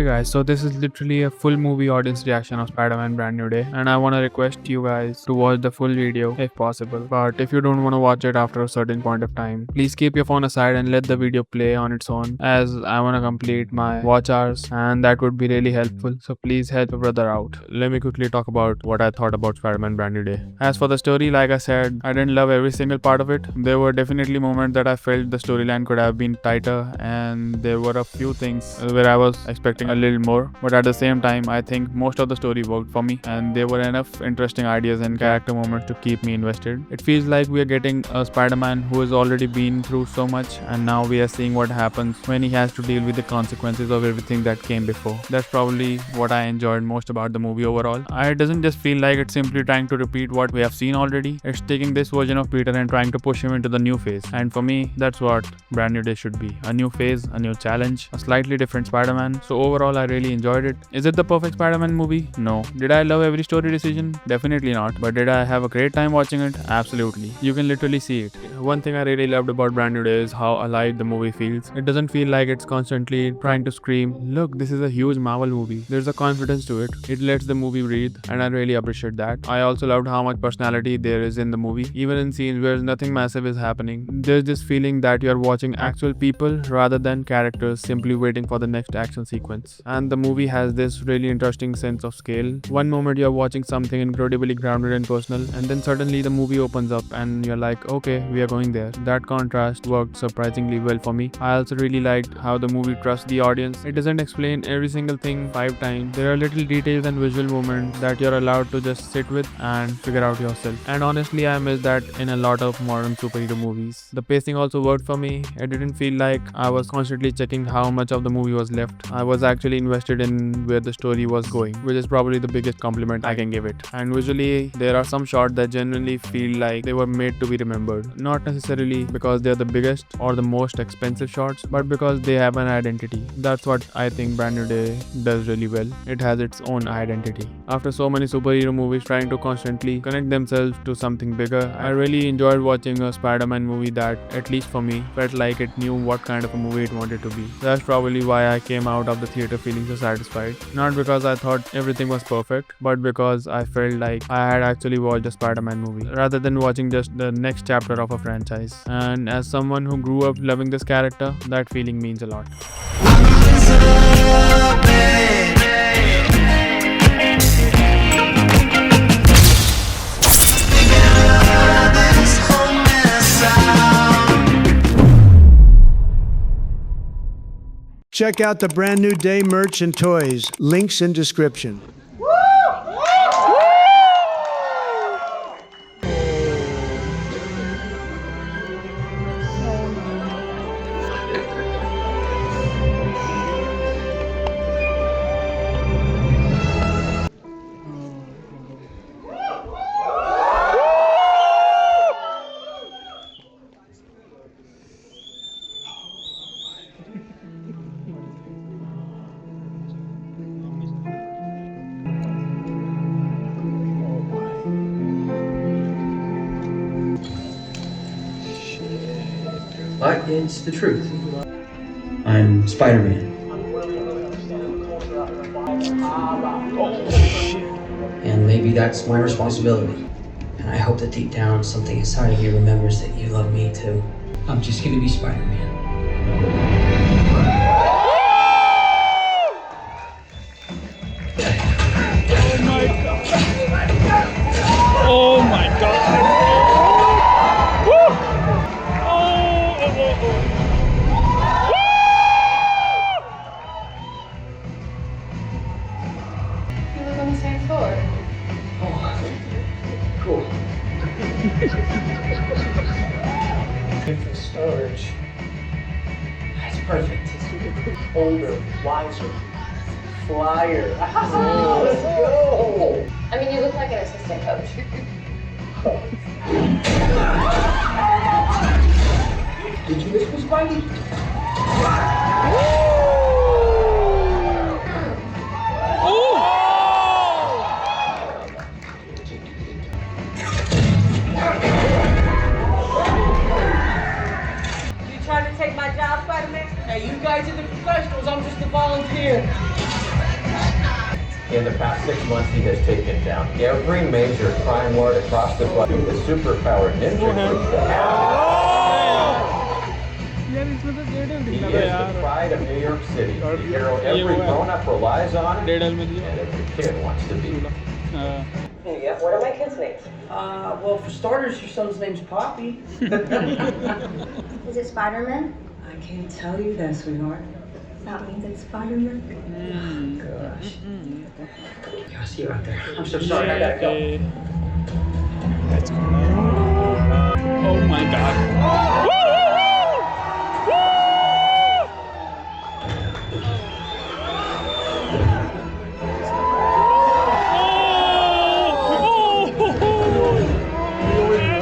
Okay guys, so this is literally a full movie audience reaction of Spider-Man Brand New Day, and I want to request you guys to watch the full video if possible. But if you don't want to watch it after a certain point of time, please keep your phone aside and let the video play on its own, as I want to complete my watch hours and that would be really helpful. So please help a brother out. Let me quickly talk about what I thought about Spider-Man Brand New Day. As for the story, like I said, I didn't love every single part of it. There were definitely moments that I felt the storyline could have been tighter, and there were a few things where I was expecting a little more, but at the same time I think most of the story worked for me and there were enough interesting ideas and character moments to keep me invested. It feels like we are getting a Spider-Man who has already been through so much, and now we are seeing what happens when he has to deal with the consequences of everything that came before. That's probably what I enjoyed most about the movie overall. It doesn't just feel like it's simply trying to repeat what we have seen already. It's taking this version of Peter and trying to push him into the new phase, and for me that's what Brand New Day should be. A new phase, a new challenge, a slightly different Spider-Man. So overall I really enjoyed it. Is it the perfect Spider-Man movie? No. Did I love every story decision? Definitely not. But did I have a great time watching it? Absolutely. You can literally see it. One thing I really loved about Brand New Day is how alive the movie feels. It doesn't feel like it's constantly trying to scream, look, this is a huge Marvel movie. There's a confidence to it. It lets the movie breathe, and I really appreciate that. I also loved how much personality there is in the movie. Even in scenes where nothing massive is happening, there's this feeling that you're watching actual people rather than characters simply waiting for the next action sequence. And the movie has this really interesting sense of scale. One moment you're watching something incredibly grounded and personal, and then suddenly the movie opens up and you're like, okay, we are going there. That contrast worked surprisingly well for me. I also really liked how the movie trusts the audience. It doesn't explain every single thing 5 times. There are little details and visual moments that you're allowed to just sit with and figure out yourself. And honestly, I miss that in a lot of modern superhero movies. The pacing also worked for me. It didn't feel like I was constantly checking how much of the movie was left. I was actually invested in where the story was going, which is probably the biggest compliment I can give it. And visually, there are some shots that genuinely feel like they were made to be remembered. Not necessarily because they're the biggest or the most expensive shots, but because they have an identity. That's what I think Brand New Day does really well. It has its own identity. After so many superhero movies trying to constantly connect themselves to something bigger, I really enjoyed watching a Spider-Man movie that, at least for me, felt like it knew what kind of a movie it wanted to be. That's probably why I came out of the theater feeling so satisfied. Not because I thought everything was perfect, but because I felt like I had actually watched a Spider-Man movie rather than watching just the next chapter of a franchise. And as someone who grew up loving this character, that feeling means a lot. Check out the Brand New Day merch and toys. Links in description. But it's the truth. I'm Spider-Man. And maybe that's my responsibility. And I hope that deep down something inside of you remembers that you love me too. I'm just gonna be Spider-Man. Oh my god! You live on the same floor. Cool. For storage. That's perfect. Older, wiser, flyer. Let's go! I mean, you look like an assistant coach. Did you miss Miss Spidey? You trying to take my job, Spider-Man? Hey, you guys are the professionals. I'm just a volunteer. In the past 6 months, he has taken down every major crime lord across the globe. The superpowered ninja group. यार इसमें तो डेढ़ He दिखा is था the यार pride of New York City. The hero every grown-up relies on, डेढ़ में दिया and every kid wants to be. Yeah, what are my kids' names? Well, for starters, your son's name's Poppy. Is it Spiderman? I can't tell you that, sweetheart. That means it's Spiderman. Gosh. Yeah, I'll see you out there. I'm so sorry, I gotta go. Let's go. Oh my god. That's so angry.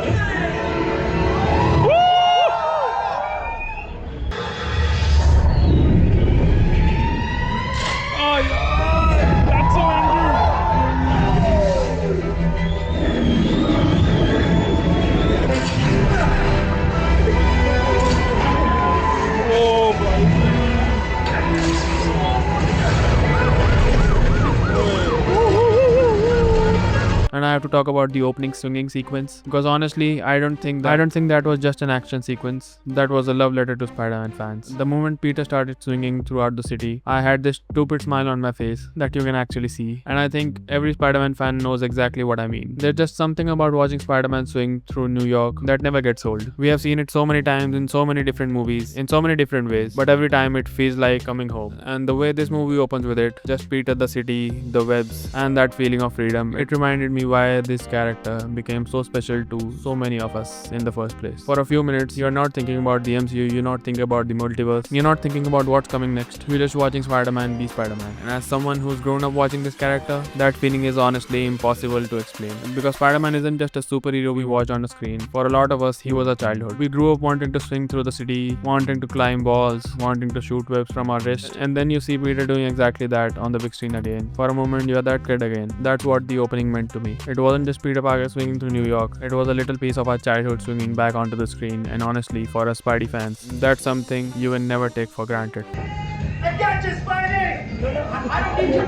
Oh, And I have to talk about the opening swinging sequence because honestly, I don't think that was just an action sequence. That was a love letter to Spider-Man fans. The moment Peter started swinging throughout the city, I had this stupid smile on my face that you can actually see. And I think every Spider-Man fan knows exactly what I mean. There's just something about watching Spider-Man swing through New York that never gets old. We have seen it so many times in so many different movies, in so many different ways, but every time it feels like coming home. And the way this movie opens with it, just Peter, the city, the webs, and that feeling of freedom, it reminded me why this character became so special to so many of us in the first place. For a few minutes, you're not thinking about the MCU, you're not thinking about the multiverse, you're not thinking about what's coming next. You're just watching Spider-Man be Spider-Man. And as someone who's grown up watching this character, that feeling is honestly impossible to explain. Because Spider-Man isn't just a superhero we watch on the screen. For a lot of us, he was our childhood. We grew up wanting to swing through the city, wanting to climb walls, wanting to shoot webs from our wrists, and then you see Peter doing exactly that on the big screen again. For a moment, you're that kid again. That's what the opening meant to me. It wasn't just Peter Parker swinging through New York, it was a little piece of our childhood swinging back onto the screen, and honestly, for us Spidey fans, that's something you will never take for granted. I got you, Spidey! No, I don't need you.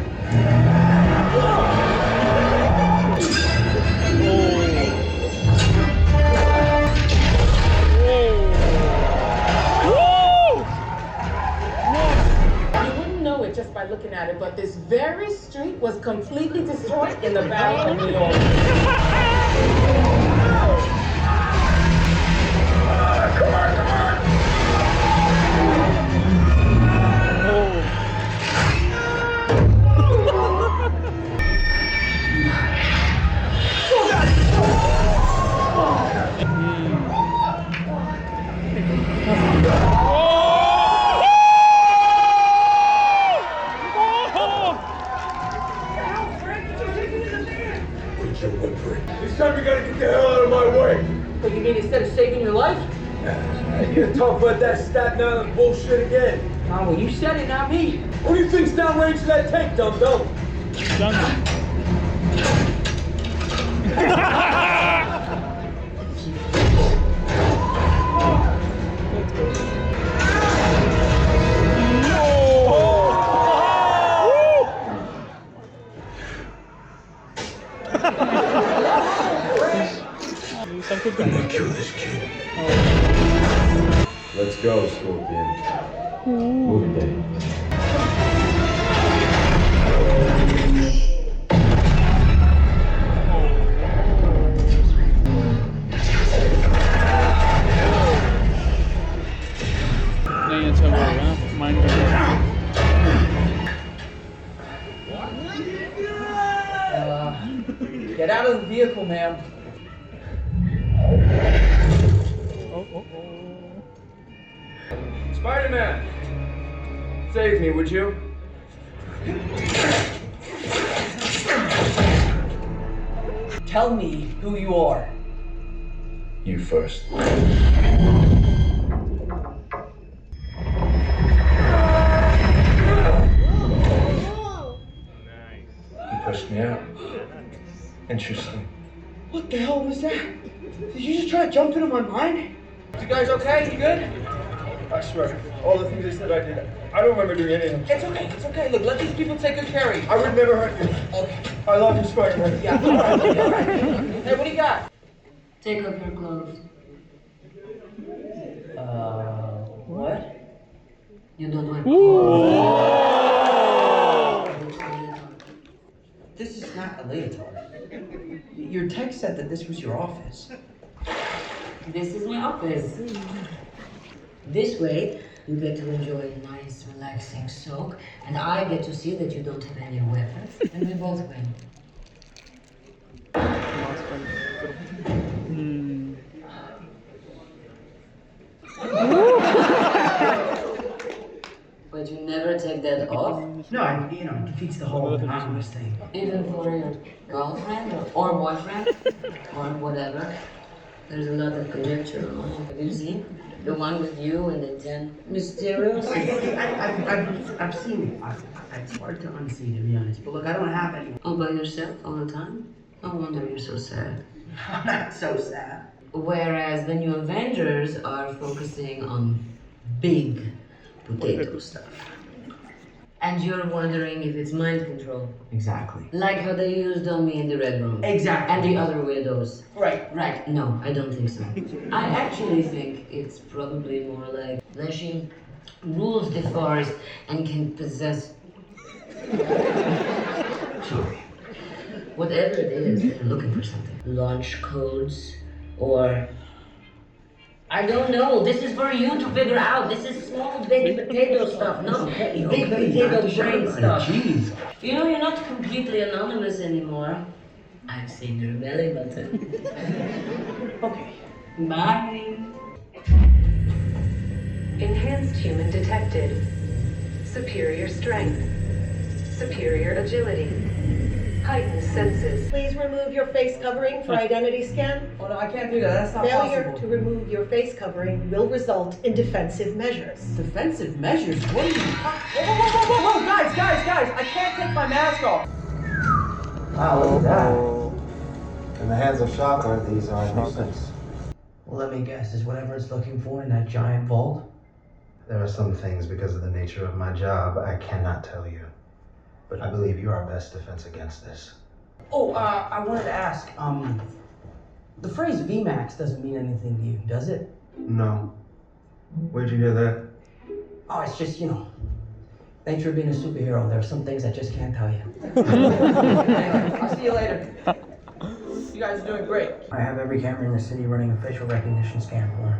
You wouldn't know it just by looking at it, but this very street was completely destroyed in the Battle of New York. This time you gotta get the hell out of my way. What you mean, instead of saving your life? You talk about that Staten Island bullshit again. Oh, well, you said it, not me. Who do you think's downrange in that tank, dum-dum? सब कुछ करना Kill this kid. Let's go, Scorpion. Movie day. नहीं अच्छा वो होगा ना mind Get out of the vehicle, ma'am. Spider-Man! Save me, would you? Tell me who you are. You first. He pushed me out. Interesting. What the hell was that? Did you just try to jump into my mind? You guys okay? You good? I swear, all the things they said I did, I don't remember doing any of them. It's okay, it's okay. Look, let these people take good care of you. I would never hurt you. Okay. I love you, Spider-Man. Yeah, all right, buddy, all right. Hey, what do you got? Take off your clothes. What? You don't wear This is not a leotard. Your text said that this was your office. This is my office. This way, you get to enjoy a nice, relaxing soak, and I get to see that you don't have any weapons, and we both win. But you never take that off? No, it defeats the whole anonymous thing. Even for your girlfriend or boyfriend or whatever. There's a lot of conjecture on it. Have you seen? The one with you and the 10 mysterious? I've seen it. It's hard to unsee, to be honest. But look, I don't have any. All by yourself all the time? No wonder you're so sad. I'm not so sad. Whereas the new Avengers are focusing on big potato stuff. And you're wondering if it's mind control. Exactly. Like how they used on me in the Red Room. Exactly. And the other widows. Right. Right, no, I don't think so. I actually think it's probably more like Leshy rules the forest and can possess whatever it is that you're looking for something. Launch codes or I don't know. This is for you to figure out. This is small baked potato stuff, not big potato brain stuff. Jeez. You know, you're not completely anonymous anymore. I've seen your belly button. Okay. Bye. Enhanced human detected. Superior strength. Superior agility. Heightened senses. Please remove your face covering for identity scan. Oh, no, I can't do that. That's not Failure possible. to remove your face covering will result in defensive measures. Defensive measures? What are you? Whoa, guys! I can't take my mask off. Wow, look at that. In the hands of Shocker, these are nuisance. Well, let me guess. Is whatever it's looking for in that giant vault? There are some things, because of the nature of my job, I cannot tell you. But I believe you are our best defense against this. Oh, I wanted to ask. The phrase VMAX doesn't mean anything to you, does it? No. Where'd you hear that? Oh, it's just, nature of being a superhero. There are some things I just can't tell you. Anyway, I'll see you later. You guys are doing great. I have every camera in the city running a facial recognition scan for her.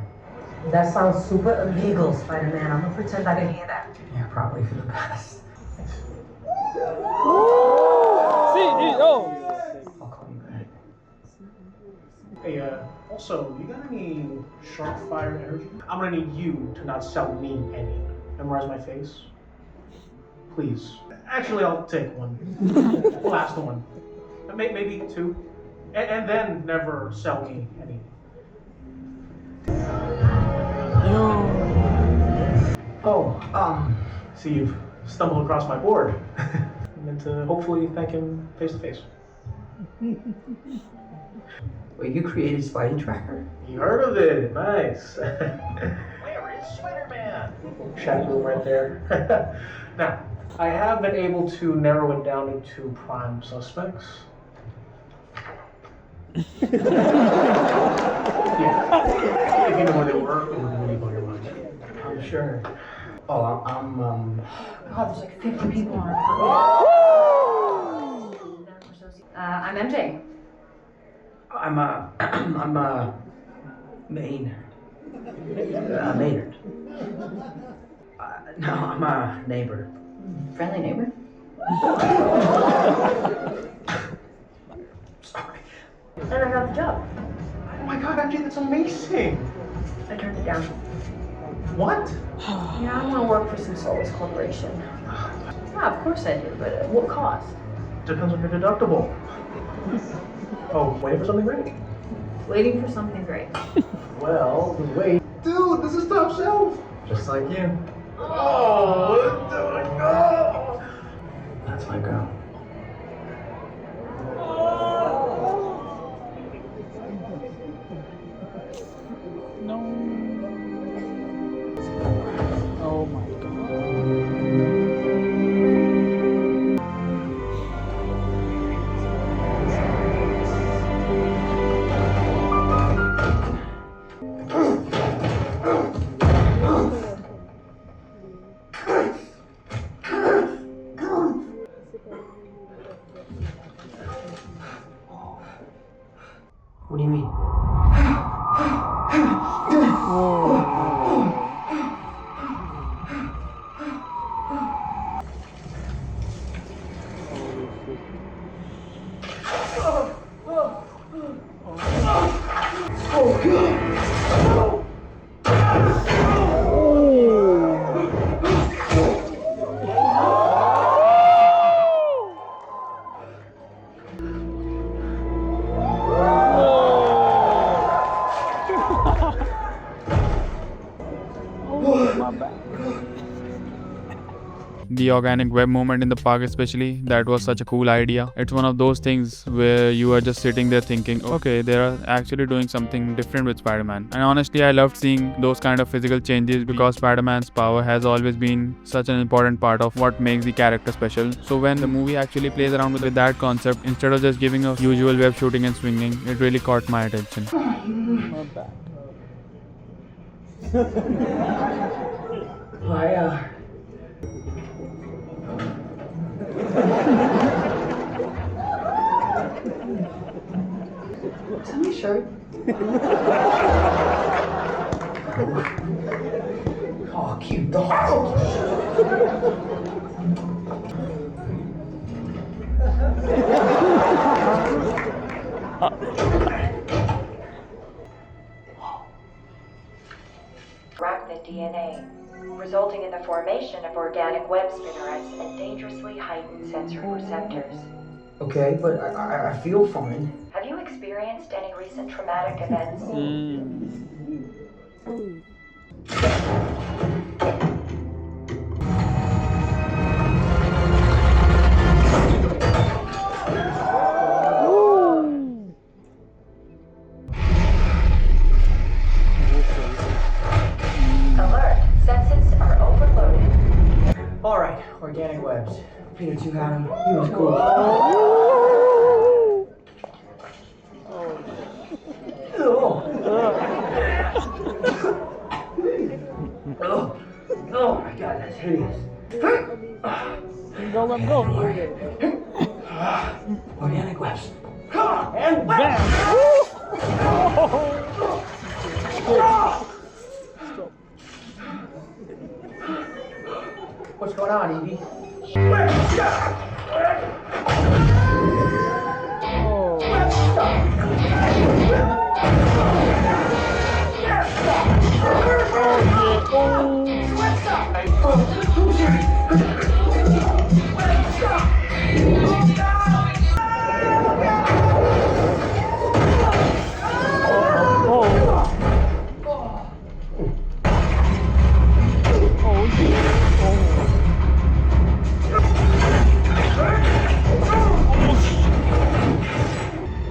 That sounds super illegal, Spider-Man. I'm gonna pretend I didn't hear that. Yeah, probably for the best. CEO! I'll call you back. Hey, also, you got any sharp fire energy? I'm gonna need you to not sell me any. Memorize my face? Please. Actually, I'll take one. The last one. Maybe two. And then never sell me any. Oh, see, you've stumbled across my board. I meant to hopefully thank him face to face. Wait, you created Spidey Tracker? You heard of it? Nice. Where is Spider-Man? Chat room right there. Now, I have been able to narrow it down into prime suspects. Yeah. If you know where they were, it would really blow your mind. I'm sure. Oh, God, there's like 50 people on it. I'm MJ. I'm Maynard. Maynard. No, I'm a neighbor. Friendly neighbor? Sorry. And I got the job. Oh my god, MJ, that's amazing! I turned it down. What? Yeah, I want to work for some soulless corporation. Yeah, of course I do, but at what cost? Depends on your deductible. Oh, waiting for something great? Waiting for something great. Well, wait. Dude, this is top shelf! Just like you. Oh, dude, no! That's my girl. No. The organic web movement in the park, especially, that was such a cool idea. It's one of those things where you are just sitting there thinking, okay, they are actually doing something different with Spider-Man. And honestly, I loved seeing those kind of physical changes because Spider-Man's power has always been such an important part of what makes the character special. So when the movie actually plays around with that concept, instead of just giving a usual web shooting and swinging, it really caught my attention. Tell me, shirt. Oh, cute dog. Arachnid DNA, resulting in the formation of organic web spinnerets and dangerously heightened sensory receptors. Okay, but I feel fine. Have you experienced any recent traumatic events? Alert! Senses are overloaded. All right, organic webs. Peter, you had him. He was cool. Oh my God, that's hideous. Go, let him go. Organic webs. And bam! What's going on, Evie?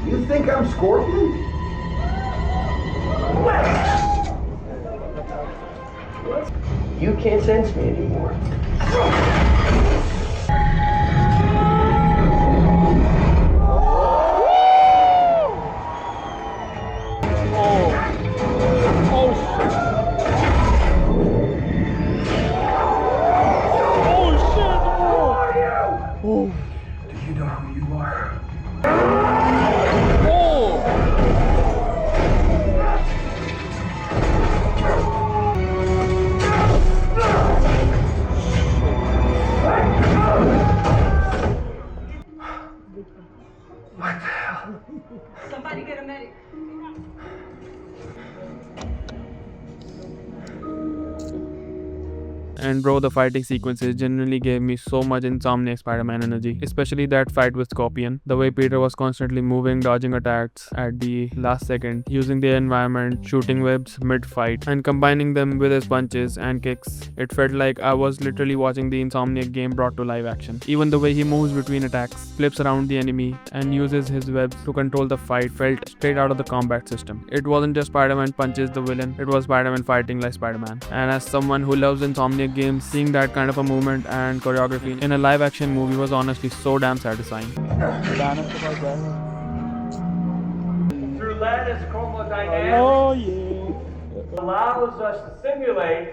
You think I'm Scorpion? You can't sense me anymore. Do you know who you are? What the hell? Somebody get a medic. And bro, the fighting sequences genuinely gave me so much Insomniac Spider-Man energy, especially that fight with Scorpion. The way Peter was constantly moving, dodging attacks at the last second, using the environment, shooting webs mid-fight, and combining them with his punches and kicks. It felt like I was literally watching the Insomniac game brought to live action. Even the way he moves between attacks, flips around the enemy, and uses his webs to control the fight felt straight out of the combat system. It wasn't just Spider-Man punches the villain, it was Spider-Man fighting like Spider-Man. And as someone who loves Insomniac games, seeing that kind of a movement and choreography in a live action movie was honestly so damn satisfying. Through lattice chromodynamics, Oh yeah. allows us to simulate.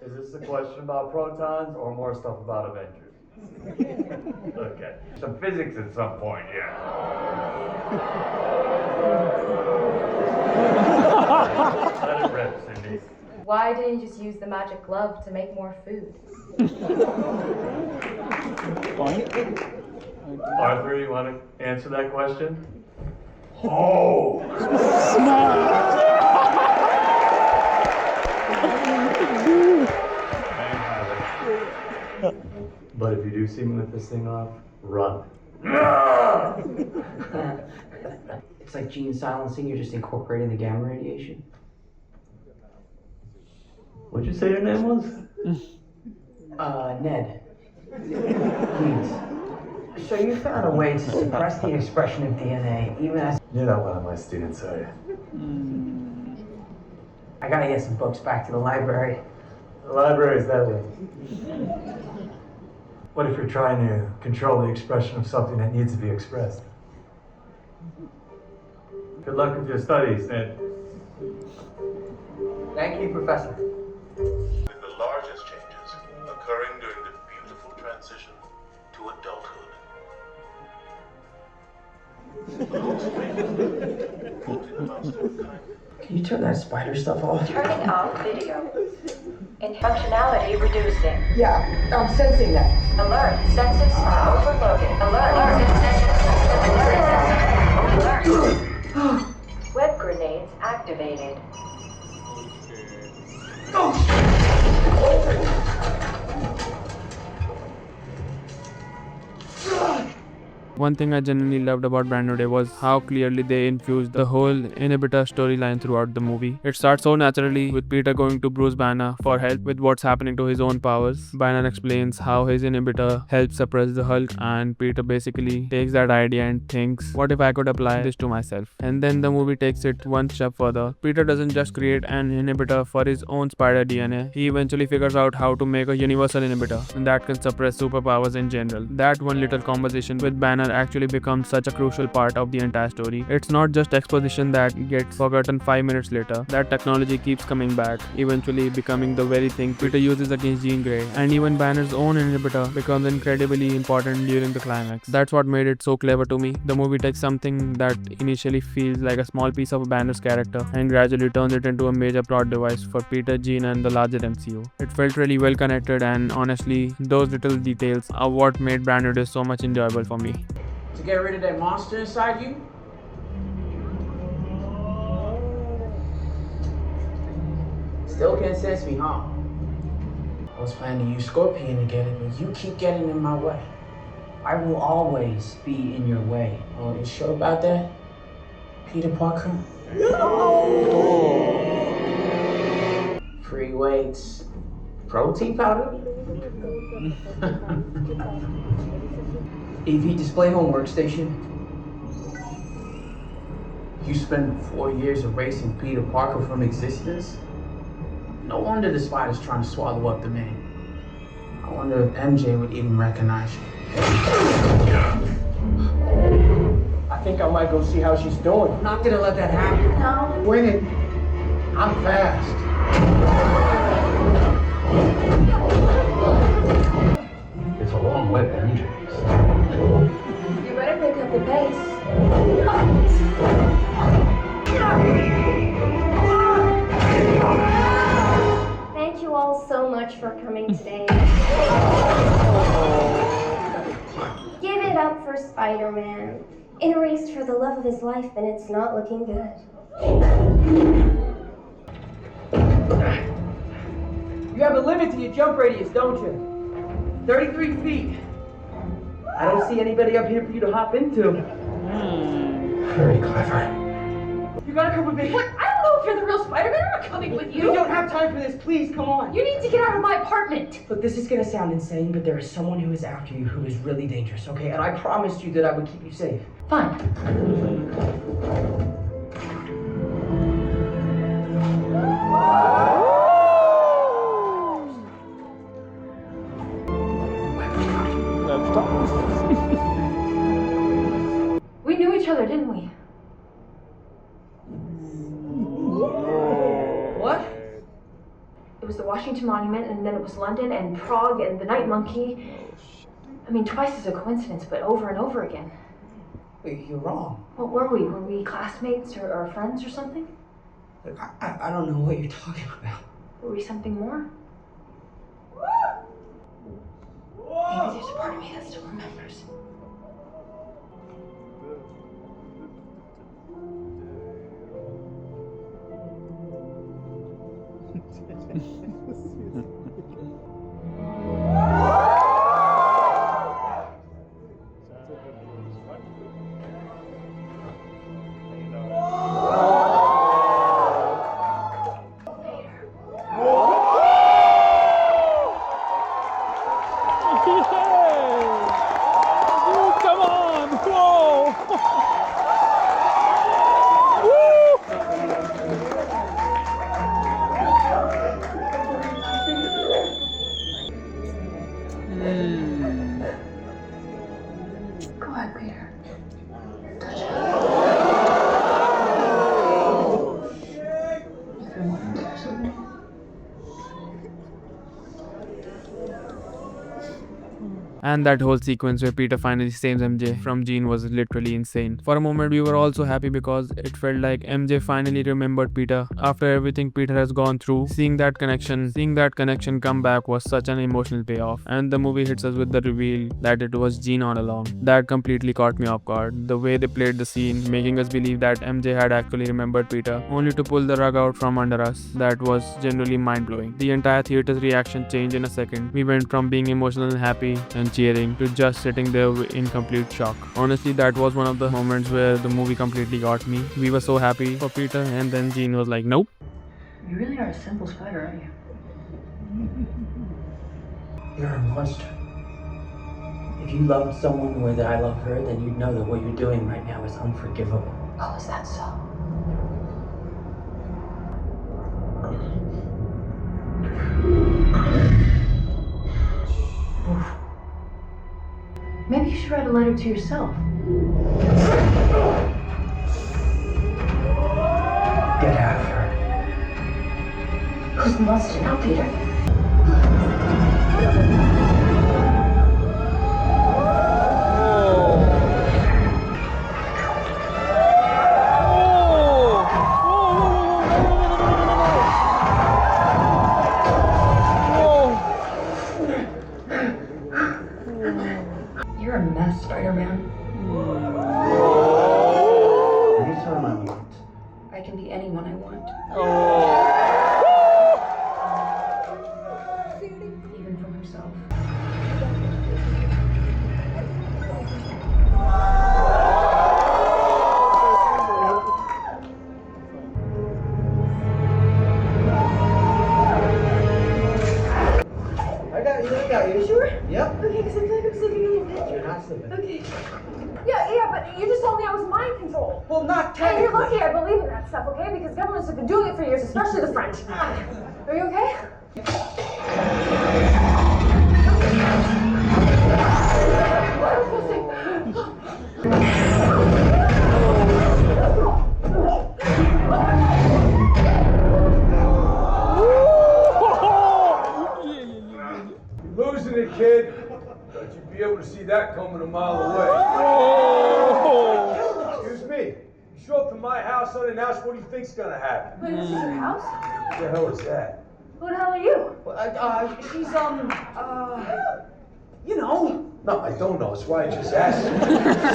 Is this a question about protons or more stuff about Avengers? Okay. Some physics at some point, yeah. trip, Cindy. Why didn't you just use the magic glove to make more food? Arthur, you want to answer that question? Oh! But if you do see me with this thing off, run. It's like gene silencing, you're just incorporating the gamma radiation. What'd you say your name was? Ned. Please. So you found a way to suppress the expression of DNA even as... You're not one of my students, are you? I gotta get some books back to the library. The library's that way. What if you're trying to control the expression of something that needs to be expressed? Good luck with your studies, Ned. Thank you, Professor. The largest changes occurring during the beautiful transition to adulthood. Can you turn that spider stuff off? Turning off video. In functionality reducing. Yeah, I'm sensing that. Alert. Sensors are overloaded. Alert. Web grenades activated. One thing I genuinely loved about Brand New Day was how clearly they infused the whole inhibitor storyline throughout the movie. It starts so naturally with Peter going to Bruce Banner for help with what's happening to his own powers. Banner explains how his inhibitor helps suppress the Hulk, and Peter basically takes that idea and thinks, what if I could apply this to myself? And then the movie takes it one step further. Peter doesn't just create an inhibitor for his own spider DNA, he eventually figures out how to make a universal inhibitor that can suppress superpowers in general. That one little conversation with Banner actually becomes such a crucial part of the entire story. It's not just exposition that gets forgotten 5 minutes later. That technology keeps coming back, eventually becoming the very thing Peter uses against Jean Grey, and even Banner's own inhibitor becomes incredibly important during the climax. That's what made it so clever to me. The movie takes something that initially feels like a small piece of Banner's character and gradually turns it into a major plot device for Peter, Jean, and the larger MCU. It felt really well connected, and honestly, those little details are what made Brand New Day so much enjoyable for me. To get rid of that monster inside you? Still can't sense me, huh? I was planning to use Scorpion to get it, but you keep getting in my way. I will always be in your way. Oh, you sure about that, Peter Parker? Free weights, protein powder? AV display home workstation. You spent 4 years erasing Peter Parker from existence? No wonder the Spider's trying to swallow up the man. I wonder if MJ would even recognize you. I think I might go see how she's doing. I'm not gonna let that happen. No. Win it. I'm fast. It's a long way to MJ's. You better pick up the pace. Thank you all so much for coming today. Give it up for Spider-Man. In a race for the love of his life, and it's not looking good. You have a limit to your jump radius, don't you? 33 feet. I don't see anybody up here for you to hop into. Very clever. You gotta come with me. What? I don't know if you're the real Spider-Man. I'm not coming with you. We don't have time for this. Please, come on. You need to get out of my apartment. Look, this is gonna sound insane, but there is someone who is after you who is really dangerous, okay? And I promised you that I would keep you safe. Fine. We knew each other, didn't we? What? It was the Washington Monument, and then it was London and Prague and the Night Monkey. I mean, twice is a coincidence, but over and over again. Wait, you're wrong. What were we? Were we classmates or friends or something? I don't know what you're talking about. Were we something more? Maybe there's a part of me that still remembers. Come on! Whoa! Go ahead, Peter. And that whole sequence where Peter finally saves MJ from Jean was literally insane. For a moment, we were all so happy because it felt like MJ finally remembered Peter after everything Peter has gone through. Seeing that connection come back was such an emotional payoff. And the movie hits us with the reveal that it was Jean all along. That completely caught me off guard. The way they played the scene, making us believe that MJ had actually remembered Peter, only to pull the rug out from under us. That was genuinely mind-blowing. The entire theater's reaction changed in a second. We went from being emotional and happy and cheering to just sitting there in complete shock. Honestly, that was one of the moments where the movie completely got me. We were so happy for Peter, and then Jean was like, nope. You really are a simple spider, aren't you? You're a monster. If you loved someone the way that I love her, then you'd know that what you're doing right now is unforgivable. Oh, is that so? Maybe you should write a letter to yourself. Get out of her. Who's the monster now, Peter? You're a mess, Spider-Man. Anytime I want. I can be anyone I want. Even from herself. I got you. You sure? Yep. Okay, because I feel like I'm slipping a little bit. You're not slipping. Okay. Yeah, but you just told me I was mind controlled. Well, not And technically. you're lucky I believe in that stuff, okay? Because governments have been doing it for years, especially the French. Are you okay? What am I supposed You're losing it, kid. Thought you'd be able to see that coming a mile away. Excuse me. You show up to my house unannounced, what do you think's gonna happen? Wait, this is your house? What the hell is that? Who the hell are you? She's, you know. No, I don't know. That's why I just asked.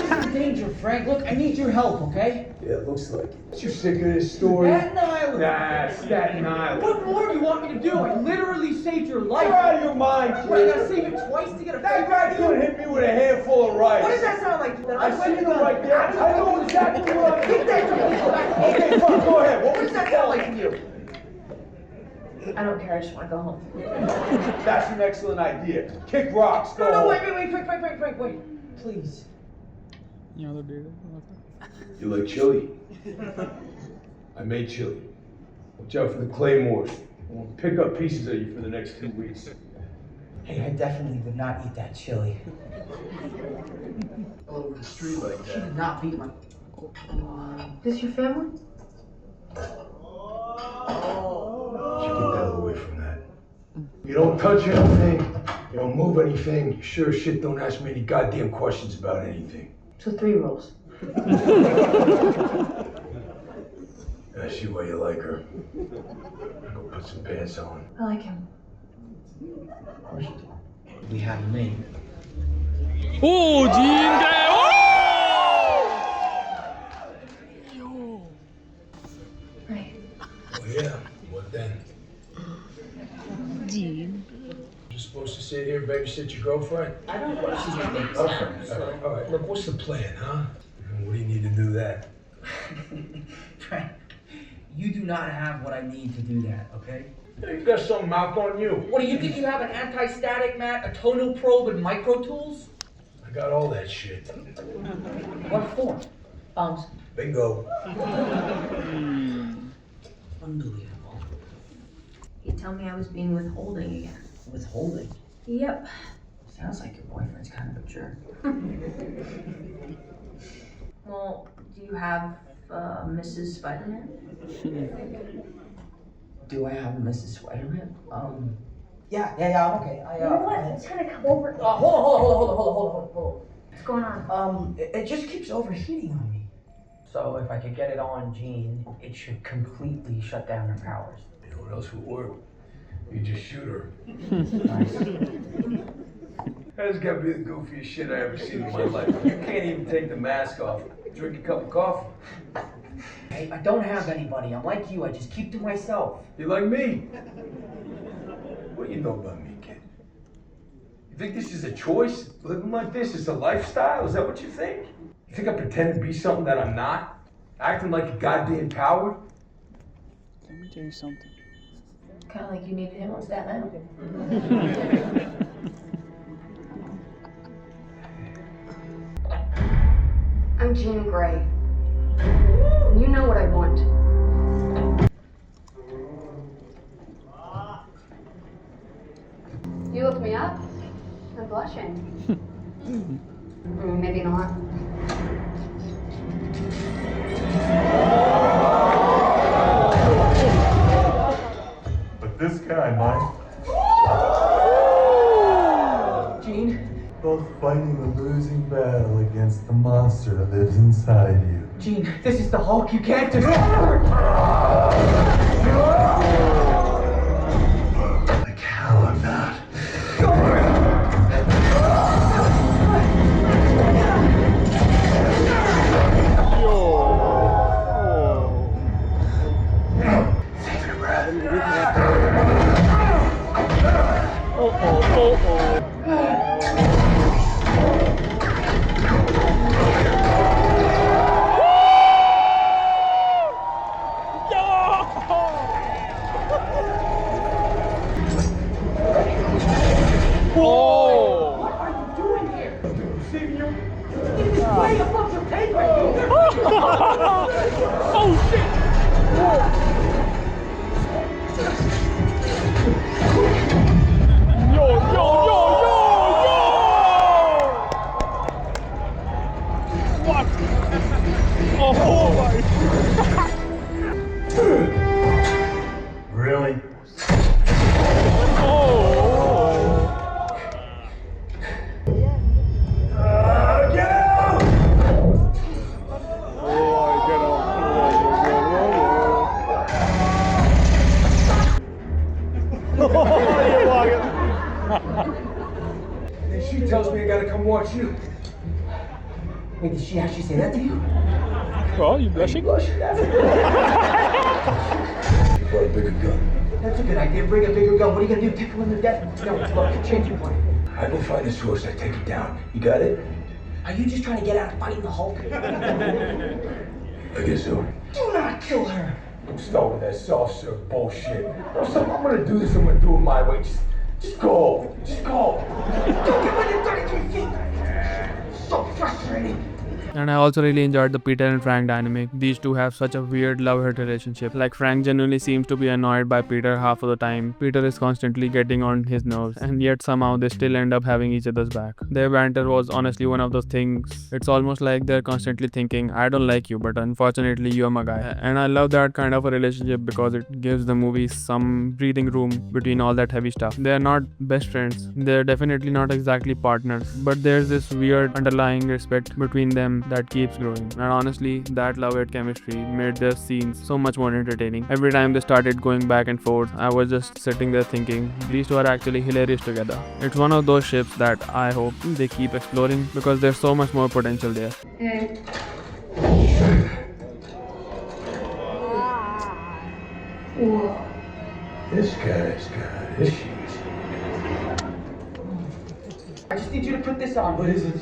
She's in danger, Frank. Look, I need your help, okay? Yeah, it looks like it. You sick of this story? Staten Island. Nah, Staten Island. What more do you want me to do? I literally saved your life. You're out of your mind, kid. What, I gotta save it twice to get a That guy could hit me with a handful of rice. What does that sound like? I see you right there. I know exactly what I'm doing. Okay, fine, go ahead. What does that sound like to you? I don't care, I just want to go home. That's an excellent idea. Kick rocks, go No, home. wait, please. You like chili? I made chili. Watch out for the claymores. I want to pick up pieces of you for the next 2 weeks. Hey, I definitely would not eat that chili. All over the street like She that. did not beat my... This your family? Keep the hell away from that. You don't touch anything. You don't move anything. You sure as shit don't ask me any goddamn questions about anything. So 3 rules. Yeah, I see why you like her. Go put some pants on. I like him. Of course you do. We have a name. Oh, Gene Grey. Right. Oh yeah, what then? Gene. You're supposed to sit here and babysit your girlfriend? I don't know. She's my babysitter. Okay. All right. Look, what's the plan, huh? What do you need to do that? Frank, you do not have what I need to do that, okay? You got some mouth on you. What do you think you have? An anti-static mat, a tonal probe, and micro tools? I got all that shit. What for? Bingo. Unbelievable. He told me I was being withholding again. Withholding? Yep. Sounds like your boyfriend's kind of a jerk. Well, do you have Mrs. Spiderman? Do I have a Mrs. Spiderman? Yeah, I'm okay. You know what? I'm just gonna come over. Hold on. What's going on? It just keeps overheating on me. So if I could get it on Jean, it should completely shut down her powers. You know what else would work? You just shoot her. Nice. That's gotta be the goofiest shit I ever seen in my life. You can't even take the mask off. Drink a cup of coffee. Hey, I don't have anybody. I'm like you. I just keep to myself. You're like me. What do you know about me, kid? You think this is a choice? Living like this is a lifestyle? Is that what you think? You think I pretend to be something that I'm not? Acting like a goddamn coward? Let me tell you something. Kind of like you needed him on Staten Island. I'm Jean Grey. You know what I want. You looked me up? I'm blushing. Maybe not. But this guy might. Jean? Both fighting a losing battle against the monster that lives inside you. Jean, this is the Hulk. You can't do Like hell I'm not. Save your breath. What are you doing here? Saving you. This is way above your pay grade. Oh shit! Yo! What? Oh my! Really? And she tells me I gotta come watch you. Wait, did she actually say that to you? Oh, you blushing? You brought a bigger gun. That's a good idea. Bring a bigger gun. What are you gonna do? Tickle him to death? No, look, change your plan. I go find the source, I take it down. You got it? Are you just trying to get out of fighting the Hulk? I guess so. Do not kill her. Don't start with that soft serve bullshit. I'm gonna do this, I'm gonna do it my way. Just go. Just go. Don't get within 33 feet. So frustrating. And I also really enjoyed the Peter and Frank dynamic. These two have such a weird love-hate relationship. Like, Frank genuinely seems to be annoyed by Peter half of the time. Peter is constantly getting on his nerves, and yet somehow they still end up having each other's back. Their banter was honestly one of those things. It's almost like they're constantly thinking, I don't like you, but unfortunately you're my guy. And I love that kind of a relationship because it gives the movie some breathing room between all that heavy stuff. They're not best friends. They're definitely not exactly partners, but there's this weird underlying respect between them that keeps growing. And honestly, that love-hate chemistry made their scenes so much more entertaining. Every time they started going back and forth, I was just sitting there thinking, these two are actually hilarious together. It's one of those ships that I hope they keep exploring because there's so much more potential there. Whoa. This guy's got issues. I just need you to put this on. What is it?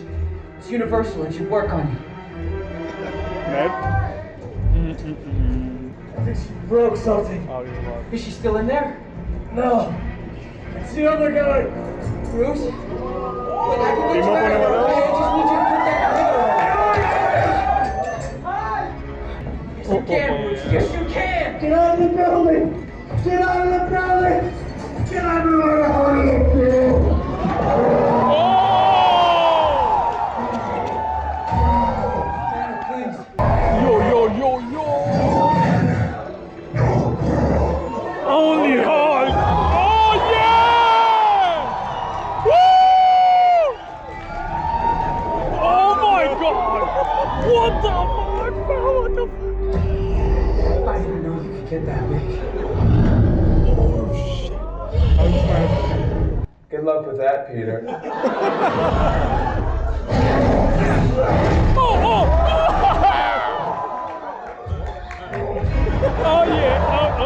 It's universal. It should work on you. I think she broke something. Is she still in there? No. It's the other guy. Bruce? Look, I can get you out of there. I just need you to put that Yes, you can, Bruce. Yes, you can. Get out of the building! Get out of the building! Get out of the building! Only Hulk! Oh yeah! Woo! Oh my god! What the fuck, bro? What the fuck? I didn't know you could get that big. Good luck with that, Peter. Oh yeah! Oh.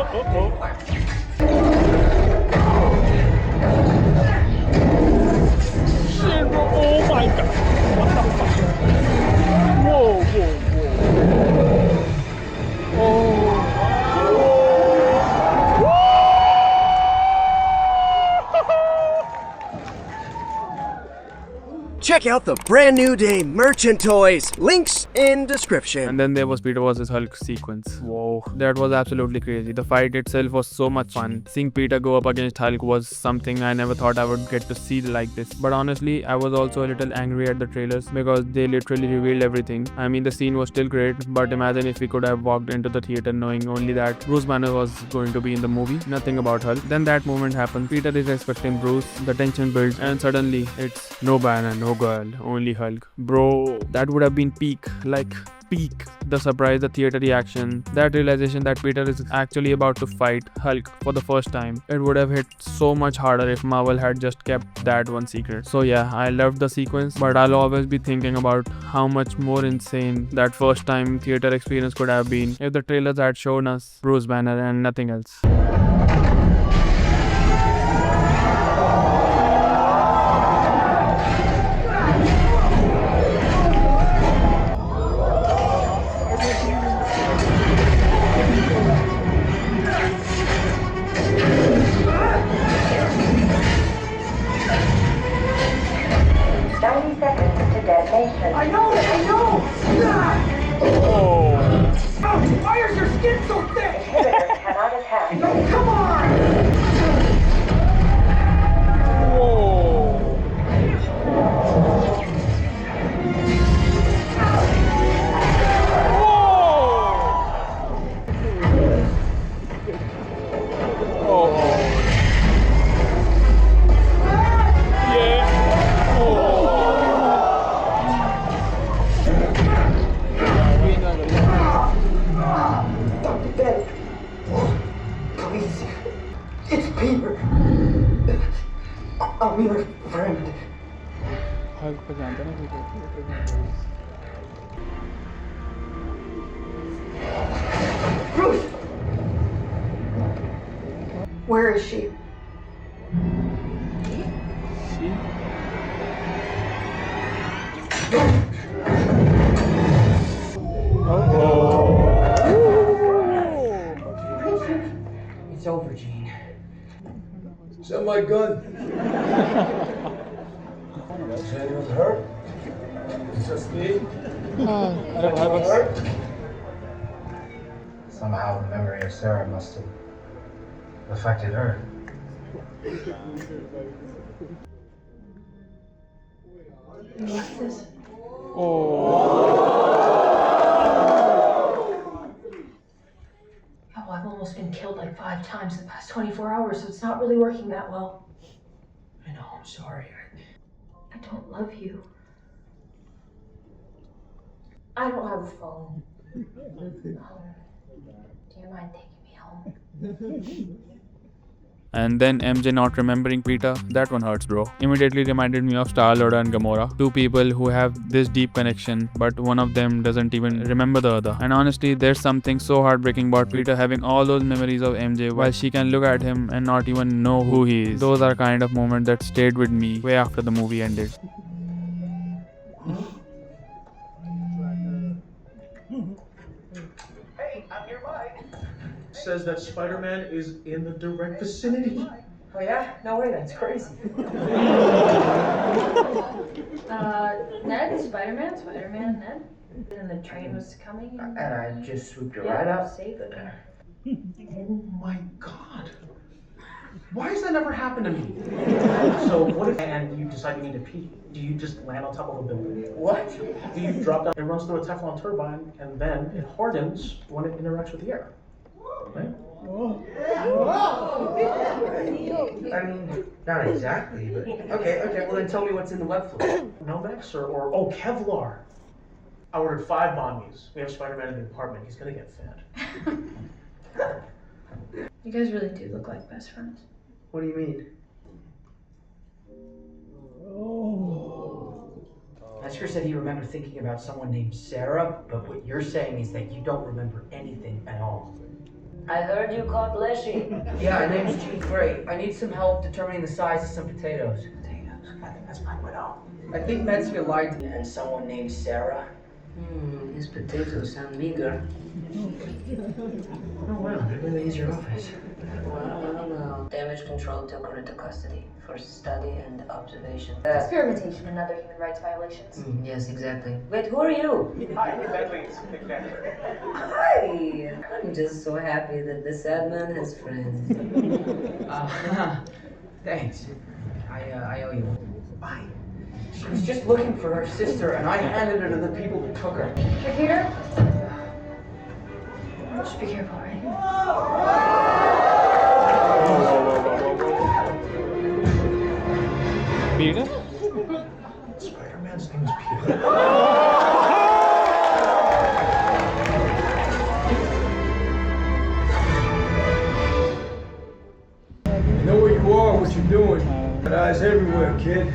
Shit, bro! Oh my god! What the fuck? Whoa! Oh! Check out the brand new day merch and toys. Links in description. And then there was Peter vs. Hulk sequence. Whoa, that was absolutely crazy. The fight itself was so much fun. Seeing Peter go up against Hulk was something I never thought I would get to see like this. But honestly, I was also a little angry at the trailers because they literally revealed everything. I mean, the scene was still great, but imagine if we could have walked into the theater knowing only that Bruce Banner was going to be in the movie, nothing about Hulk. Then that moment happened. Peter is expecting Bruce, the tension builds, and suddenly it's no Banner, no girl, only Hulk. Bro, that would have been peak. Like, peak. The surprise, the theater reaction, that realization that Peter is actually about to fight Hulk for the first time. It would have hit so much harder if Marvel had just kept that one secret. So yeah, I loved the sequence, but I'll always be thinking about how much more insane that first time theater experience could have been if the trailers had shown us Bruce Banner and nothing else. I know! Oh, why is your skin so thick? Inhibitors cannot attack. No, come on! Please. It's Peter. I'm your friend. Bruce! Where is she? It's over, Gene. Is that my gun? Is anyone hurt? It's just me? Anyone hurt? Somehow the memory of Sarah must have affected her. What's this? Oh, I've almost been killed like 5 times in the past 24 hours, so it's not really working that well. I know, I'm sorry. I don't love you. I don't have a phone. Do you mind taking me home? And then MJ not remembering Peter, that one hurts, bro. Immediately reminded me of Star-Lord and Gamora. Two people who have this deep connection, but one of them doesn't even remember the other. And honestly, there's something so heartbreaking about Peter having all those memories of MJ while she can look at him and not even know who he is. Those are kind of moments that stayed with me way after the movie ended. Hey, I'm nearby. Says that Spider-Man is in the direct vicinity. Oh yeah? No way, that's crazy. Ned, Spider-Man, Ned. And the train was coming. And I just swooped her Yeah, right up. saved it. Oh my god. Why has that never happened to me? So what if and you decide you need to pee? Do you just land on top of a building? What? Do you drop down? It runs through a Teflon turbine and then it hardens when it interacts with the air. Right? I mean, not exactly, but okay, well then tell me what's in the web fluid. Novex or Kevlar. I ordered 5 bombies. We have Spider-Man in the apartment. He's gonna get fat. You guys really do look like best friends. What do you mean? Metzger said he remembered thinking about someone named Sarah, but what you're saying is that you don't remember anything at all. I heard you caught Leshy. Yeah, her name's Jean Grey. I need some help determining the size of some potatoes. Potatoes? I think that's my widow. I think Metzger lied to me and someone named Sarah. These potatoes sound meager. Oh wow, that really is your office. Well. Damage control took her into custody for study and observation. Experimentation and other human rights violations. Yes, exactly. Wait, who are you? Hi, that means Hi! I'm just so happy that the sad man has friends. Thanks. I owe you. Bye. She was just looking for her sister, and I handed her to the people who took her. Hey, Peter? Just be careful, right? Peter? Spider-Man's name is Peter. I know where you are, what you're doing. Got eyes everywhere, kid.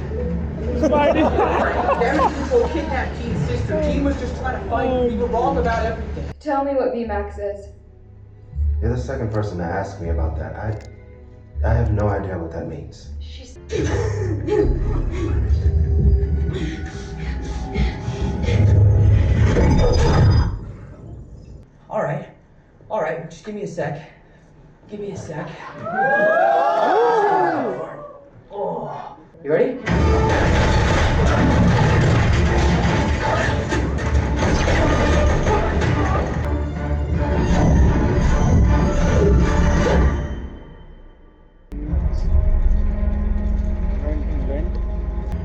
Damage control kidnapped Jean's sister. Jean was just trying to find her. We were wrong about everything. Tell me what VMAX is. You're the second person to ask me about that. I have no idea what that means. She's... All right, just give me a sec. Give me a sec. Oh. You ready?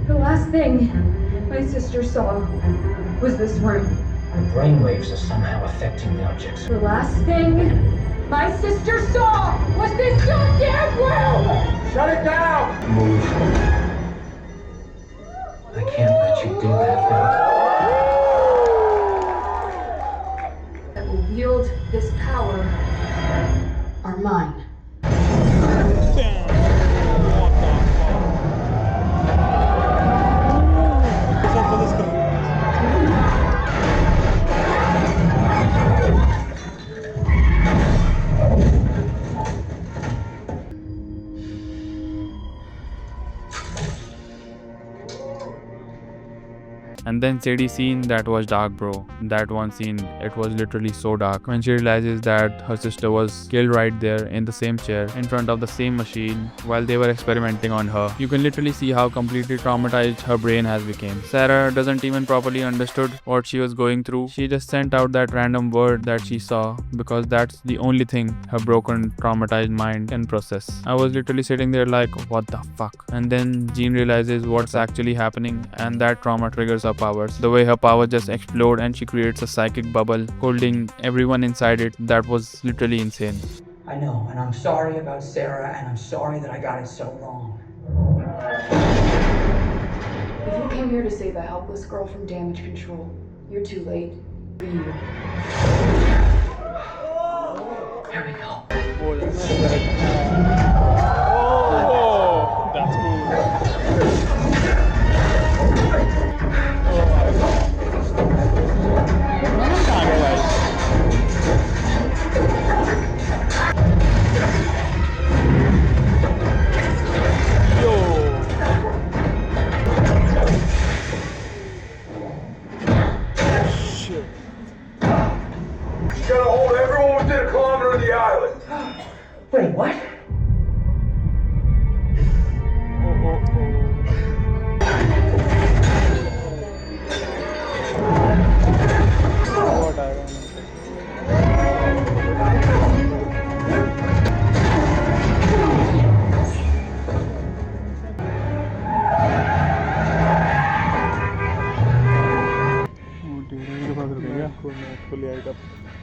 The last thing my sister saw was this room. The brainwaves are somehow affecting the objects. The last thing my sister saw was this goddamn room! Shut it down! Move. I can't let you do that, That will wield this power are mine. And then Sadie scene, that was dark, bro. That one scene, it was literally so dark. When she realizes that her sister was killed right there in the same chair, in front of the same machine, while they were experimenting on her. You can literally see how completely traumatized her brain has become. Sarah doesn't even properly understood what she was going through. She just sent out that random word that she saw because that's the only thing her broken, traumatized mind can process. I was literally sitting there like, what the fuck? And then Jean realizes what's actually happening, and that trauma triggers her powers. The way her power just explode and she creates a psychic bubble holding everyone inside it, that was literally insane. I know, and I'm sorry about Sarah, and I'm sorry that I got it so wrong. If you came here to save a helpless girl from damage control, you're too late. Here we go. Oh, that's cool. You gotta hold everyone within a kilometer of the island. Wait, what?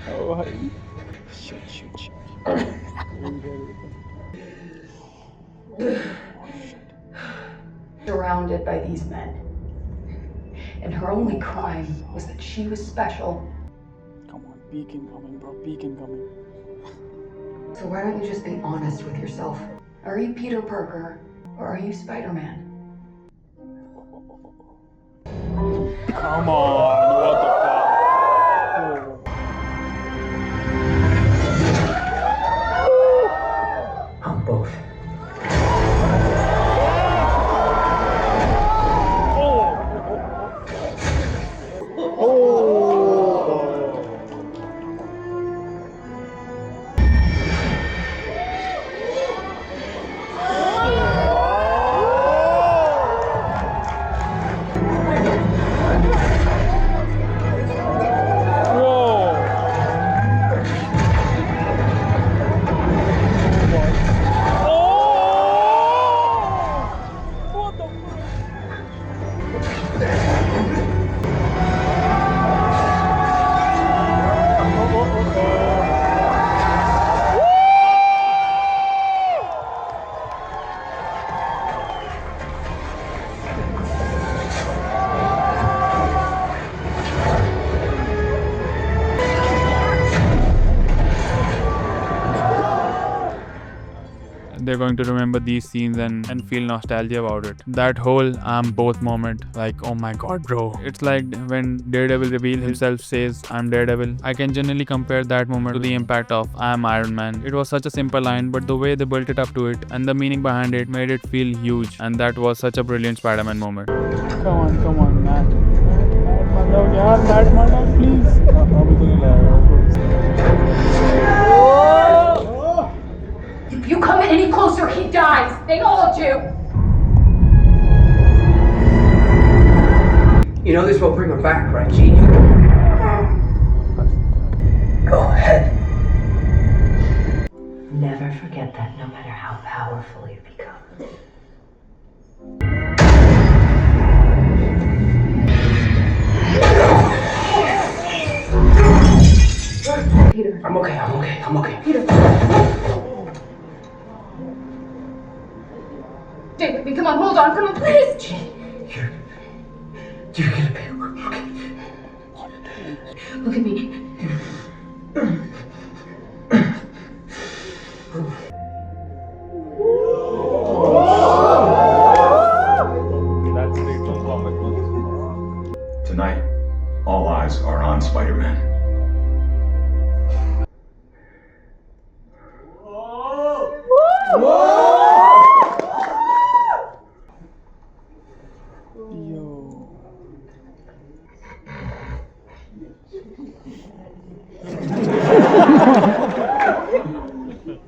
Oh, भाई shit. Surrounded by these men. And her only crime was that she was special. Come on, peak incoming, bro. Peak incoming. So why don't you just be honest with yourself? Are you Peter Parker or are you Spider-Man? Come on, what the fuck? I'm both. They're going to remember these scenes and feel nostalgia about it. That whole I'm both moment, like, oh my god, bro. It's like when Daredevil reveals himself, says, I'm Daredevil. I can generally compare that moment to the impact of I'm Iron Man. It was such a simple line, but the way they built it up to it and the meaning behind it made it feel huge. And that was such a brilliant Spider-Man moment. Come on, Matt. Matt, please. अभी तो नहीं लाया। If you come any closer, he dies. They hold you. You know this will bring her back, right, G? Go ahead. Never forget that no matter how powerful you become. Peter. I'm okay. Peter. David, come on, hold on, come on, please. You're gonna be okay. Look at me. Tonight, all eyes are on Spider-Man.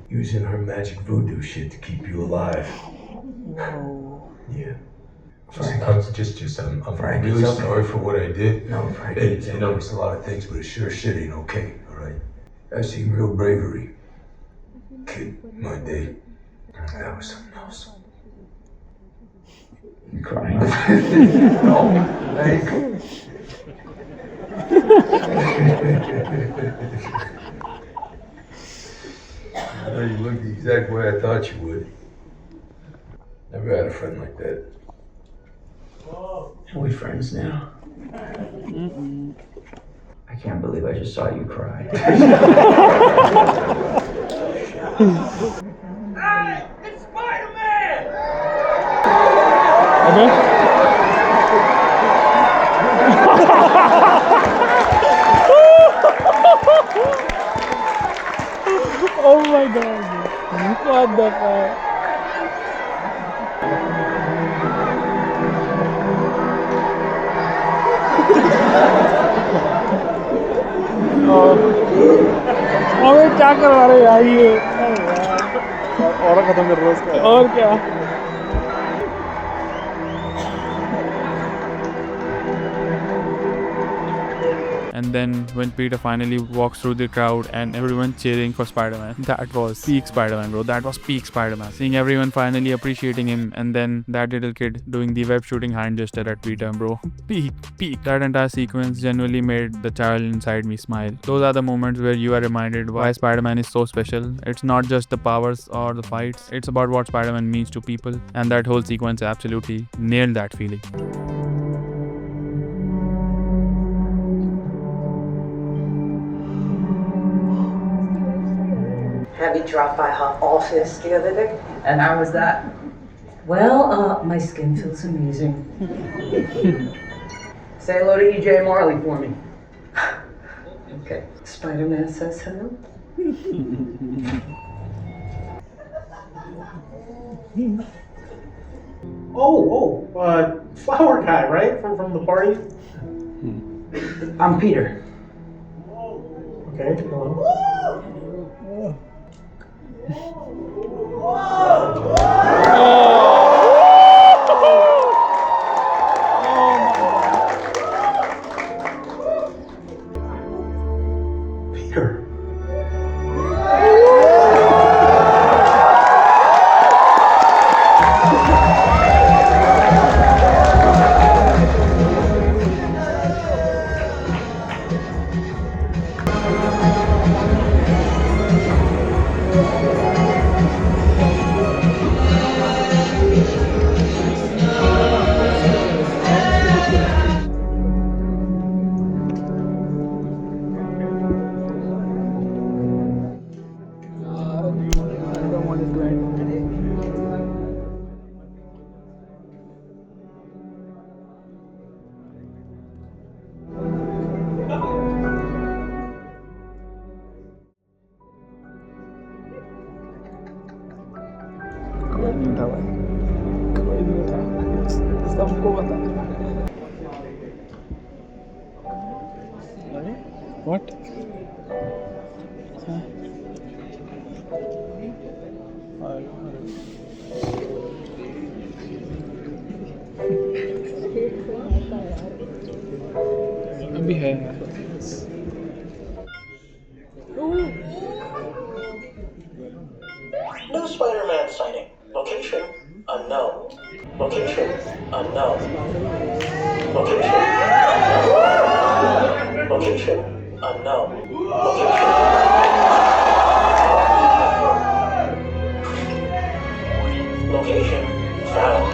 Using her magic voodoo shit to keep you alive. Yeah. I'm Frank, really it's okay. sorry for what I did. No, Frank, Hey, it's I know okay. it's a lot of things, but it sure shit ain't okay, alright? I've seen real bravery. Kid, my day. That was something else. You crying? No, like... You look the exact way I thought you would. Never had a friend like that. Are we friends now? I can't believe I just saw you cry. Hey, it's Spider-Man! Oh my god. What the fuck? अबे क्या करवा रहे यार ये और खत्म कर रहा है उसका और क्या And then when Peter finally walks through the crowd and everyone cheering for Spider-Man, that was peak Spider-Man, bro. That was peak Spider-Man. Seeing everyone finally appreciating him, and then that little kid doing the web shooting hand gesture at Peter, bro. Peak, peak. That entire sequence genuinely made the child inside me smile. Those are the moments where you are reminded why Spider-Man is so special. It's not just the powers or the fights, it's about what Spider-Man means to people, and that whole sequence absolutely nailed that feeling. Abby dropped by her office the other day. And how was that? Well, my skin feels amazing. Say hello to EJ Marley for me. Okay. Spider-Man says hello. Flower guy, right? From the party? I'm Peter. Okay, hello. Peter. कोई नहीं था भाई कोई नहीं था सबको पता what अभी है New Spider-Man sighting. Location unknown. Location unknown. Location unknown. Location unknown. Location found.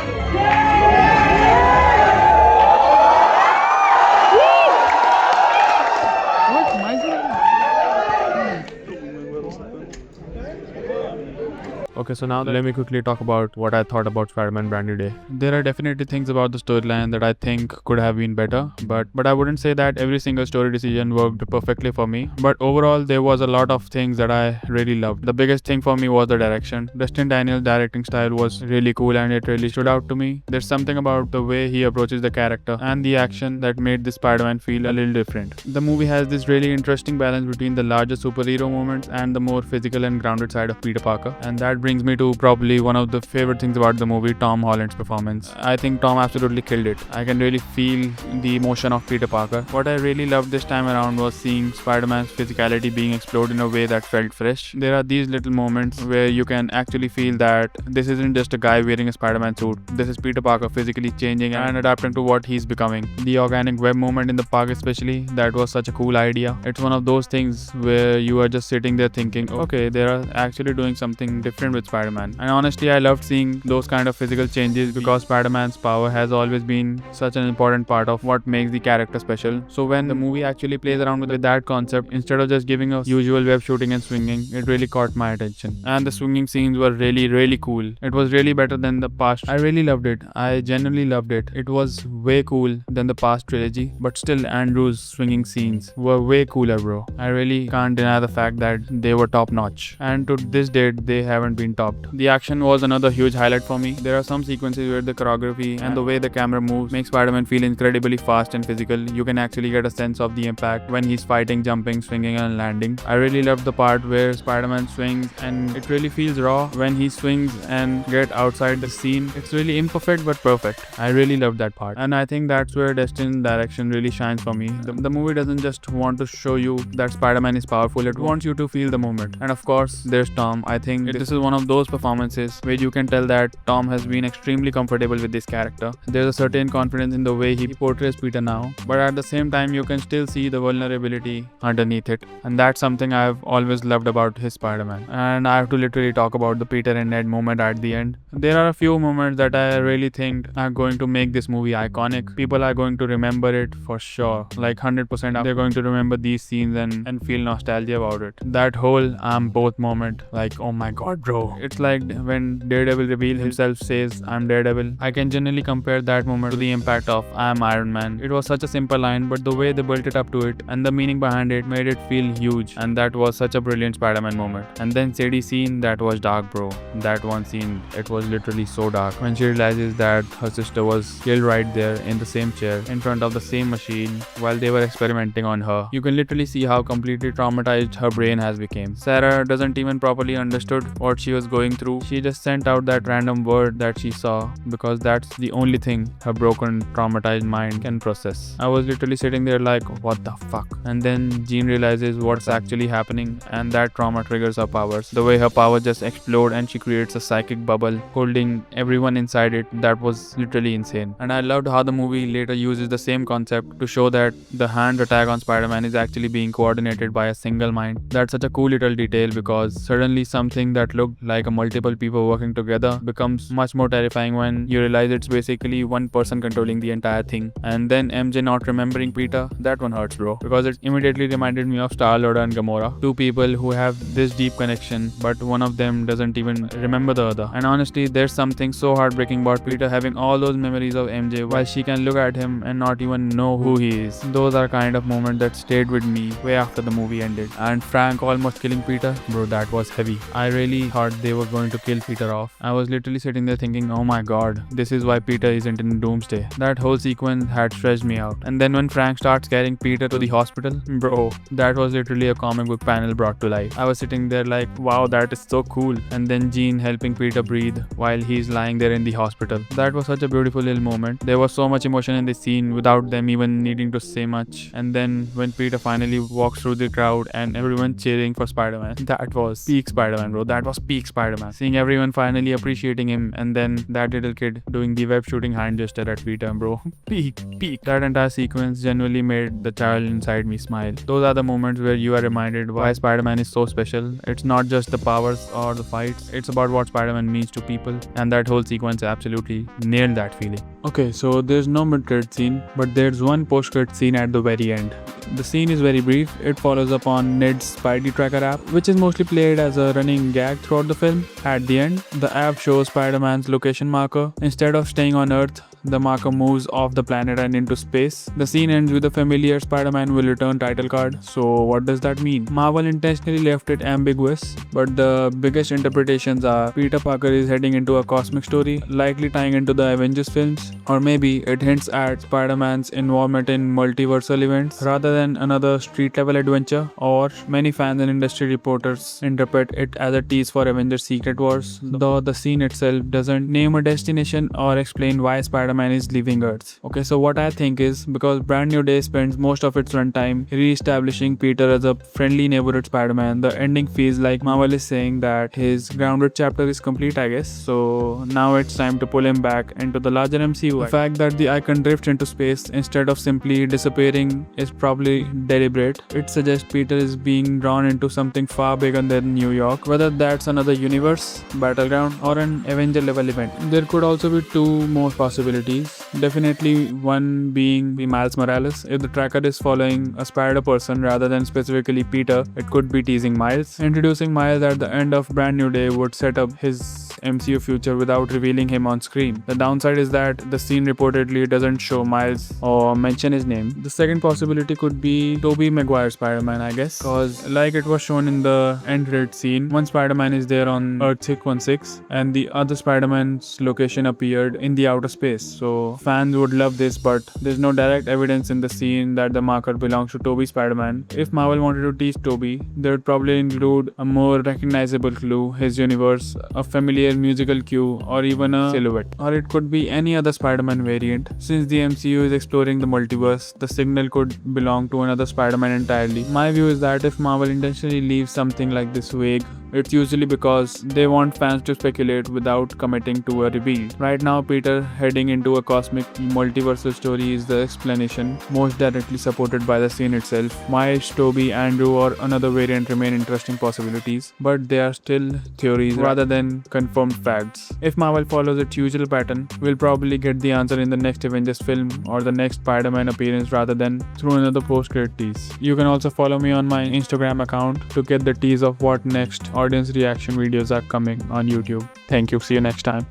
Okay, so now let me quickly talk about what I thought about Spider-Man Brand New Day. There are definitely things about the storyline that I think could have been better, but I wouldn't say that every single story decision worked perfectly for me. But overall, there was a lot of things that I really loved. The biggest thing for me was the direction. Dustin Daniels' directing style was really cool and it really stood out to me. There's something about the way he approaches the character and the action that made this Spider-Man feel a little different. The movie has this really interesting balance between the larger superhero moments and the more physical and grounded side of Peter Parker, and that brings me to probably one of the favorite things about the movie, Tom Holland's performance. I think Tom absolutely killed it. I can really feel the emotion of Peter Parker. What I really loved this time around was seeing Spider-Man's physicality being explored in a way that felt fresh. There are these little moments where you can actually feel that this isn't just a guy wearing a Spider-Man suit. This is Peter Parker physically changing and adapting to what he's becoming. The organic web moment in the park especially, that was such a cool idea. It's one of those things where you are just sitting there thinking, okay, they are actually doing something different bond with Spider-Man. And honestly, I loved seeing those kind of physical changes because Spider-Man's power has always been such an important part of what makes the character special. So when the movie actually plays around with that concept, instead of just giving us usual web shooting and swinging, it really caught my attention. And the swinging scenes were really cool. It was really better than the past. I really loved it. I genuinely loved it. It was way cool than the past trilogy, but still Andrew's swinging scenes were way cooler, bro. I really can't deny the fact that they were top notch. And to this date, they haven't been topped. The action was another huge highlight for me. There are some sequences where the choreography and the way the camera moves makes Spider-Man feel incredibly fast and physical. You can actually get a sense of the impact when he's fighting, jumping, swinging and landing. I really loved the part where Spider-Man swings and it really feels raw when he swings and get outside the scene. It's really imperfect but perfect. I really loved that part. And I think that's where Destin's direction really shines for me. The movie doesn't just want to show you that Spider-Man is powerful, it wants you to feel the moment. And of course, there's Tom. I think this is one of those performances where you can tell that Tom has been extremely comfortable with this character. There's a certain confidence in the way he portrays Peter now, but at the same time you can still see the vulnerability underneath it. And that's something I've always loved about his Spider-Man. And I have to literally talk about the Peter and Ned moment at the end. There are a few moments that I really think are going to make this movie iconic. People are going to remember it for sure. Like 100% they're going to remember these scenes and feel nostalgia about it. That whole I'm both moment, like oh my god bro. It's like when Daredevil reveals himself says I'm Daredevil. I can generally compare that moment to the impact of I'm Iron Man. It was such a simple line, but the way they built it up to it and the meaning behind it made it feel huge, and that was such a brilliant Spider-Man moment. And then Sadie's scene, that was dark bro. That one scene, it was literally so dark when she realizes that her sister was killed right there in the same chair in front of the same machine while they were experimenting on her. You can literally see how completely traumatized her brain has become. Sarah doesn't even properly understood what she was going through. She just sent out that random word that she saw because that's the only thing her broken, traumatized mind can process. I was literally sitting there like, what the fuck? And then Jean realizes what's actually happening, and that trauma triggers her powers. The way her powers just explode and she creates a psychic bubble holding everyone inside it, that was literally insane. And I loved how the movie later uses the same concept to show that the hand attack on Spider-Man is actually being coordinated by a single mind. That's such a cool little detail because suddenly something that looked like a multiple people working together becomes much more terrifying when you realize it's basically one person controlling the entire thing. And then MJ not remembering Peter, that one hurts bro, because it immediately reminded me of Star-Lord and Gamora, two people who have this deep connection but one of them doesn't even remember the other. And honestly, there's something so heartbreaking about Peter having all those memories of MJ while she can look at him and not even know who he is. Those are kind of moments that stayed with me way after the movie ended. And Frank almost killing Peter, bro, that was heavy. I really thought they were going to kill Peter off. I was literally sitting there thinking, oh my god, this is why Peter isn't in Doomsday. That whole sequence had stressed me out. And then when Frank starts carrying Peter to the hospital, bro, that was literally a comic book panel brought to life. I was sitting there like, wow, that is so cool. And then Jean helping Peter breathe while he's lying there in the hospital. That was such a beautiful little moment. There was so much emotion in the scene without them even needing to say much. And then when Peter finally walks through the crowd and everyone cheering for Spider-Man, that was peak Spider-Man, bro. That was peak Spider-Man. Seeing everyone finally appreciating him, and then that little kid doing the web shooting hand gesture at Peter, bro. Peak. That entire sequence genuinely made the child inside me smile. Those are the moments where you are reminded why Spider-Man is so special. It's not just the powers or the fights, it's about what Spider-Man means to people, and that whole sequence absolutely nailed that feeling. Okay, so there's no mid-credit scene, but there's one post-credit scene at the very end. The scene is very brief. It follows up on Ned's Spidey Tracker app, which is mostly played as a running gag throughout the film. At the end, the app shows Spider-Man's location marker. Instead of staying on Earth, the marker moves off the planet and into space. The scene ends with a familiar Spider-Man will return title card. So what does that mean? Marvel intentionally left it ambiguous, but the biggest interpretations are Peter Parker is heading into a cosmic story, likely tying into the Avengers films, or maybe it hints at Spider-Man's involvement in multiversal events rather than another street-level adventure, or many fans and industry reporters interpret it as a tease for Avengers Secret Wars, though the scene itself doesn't name a destination or explain why Spider-Man Spider-Man is leaving Earth. Okay, so what I think is, because Brand New Day spends most of its runtime re-establishing Peter as a friendly neighborhood Spider-Man, the ending feels like Marvel is saying that his grounded chapter is complete, I guess. So now it's time to pull him back into the larger MCU. The fact that the icon drifts into space instead of simply disappearing is probably deliberate. It suggests Peter is being drawn into something far bigger than New York, whether that's another universe, battleground, or an Avenger level event. There could also be two more possibilities. Definitely one being the Miles Morales. If the tracker is following a Spider-Person rather than specifically Peter, it could be teasing Miles. Introducing Miles at the end of Brand New Day would set up his MCU future without revealing him on screen. The downside is that the scene reportedly doesn't show Miles or mention his name. The second possibility could be Tobey Maguire's Spider-Man, I guess, cause like it was shown in the end credit scene, one Spider-Man is there on Earth 616 and the other Spider-Man's location appeared in the outer space. So fans would love this, but there's no direct evidence in the scene that the marker belongs to Tobey Spider-Man. If Marvel wanted to tease Tobey, they would probably include a more recognizable clue, his universe, a familiar musical cue, or even a silhouette. Or it could be any other Spider-Man variant. Since the MCU is exploring the multiverse, the signal could belong to another Spider-Man entirely. My view is that if Marvel intentionally leaves something like this vague, it's usually because they want fans to speculate without committing to a reveal. Right now, Peter heading into a cosmic multiversal story is the explanation, most directly supported by the scene itself. Miles, Tobey, Andrew, or another variant remain interesting possibilities, but they are still theories rather than confirmed facts. If Marvel follows its usual pattern, we'll probably get the answer in the next Avengers film or the next Spider-Man appearance rather than through another post-credit tease. You can also follow me on my Instagram account to get the tease of what next audience reaction videos are coming on YouTube. Thank you. See you next time.